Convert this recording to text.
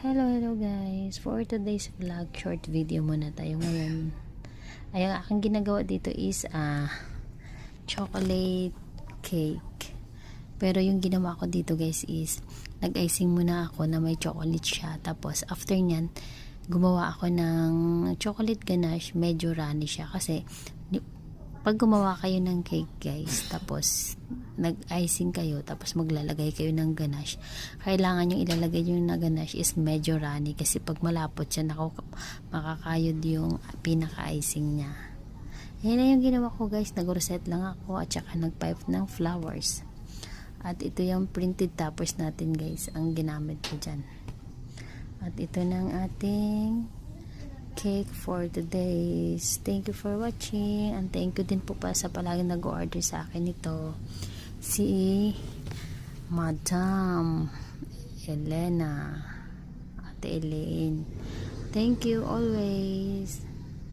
Hello guys. For today's vlog, short video muna tayo ngayon. Ay, ang aking ginagawa dito is chocolate cake. Pero yung ginawa ko dito guys is nag-icing muna ako na may chocolate siya. Tapos after nyan, gumawa ako ng chocolate ganache. Medyo runny siya kasi pag gumawa kayo ng cake guys, tapos nag-icing kayo, tapos maglalagay kayo ng ganache, kailangan yung ilalagay yung na ganache is medyo runny kasi pag malapot siya, makakayod yung pinaka-icing niya. Yan na yung ginawa ko guys, nag-reset lang ako at saka nag-pipe ng flowers. At ito yung printed toppers natin guys, ang ginamit ko dyan. At ito na ang ating cake for today. Thank you for watching, and thank you din po pa sa palagi nag-order sa akin ito, si Madam Elena, Ate Elaine. Thank you always.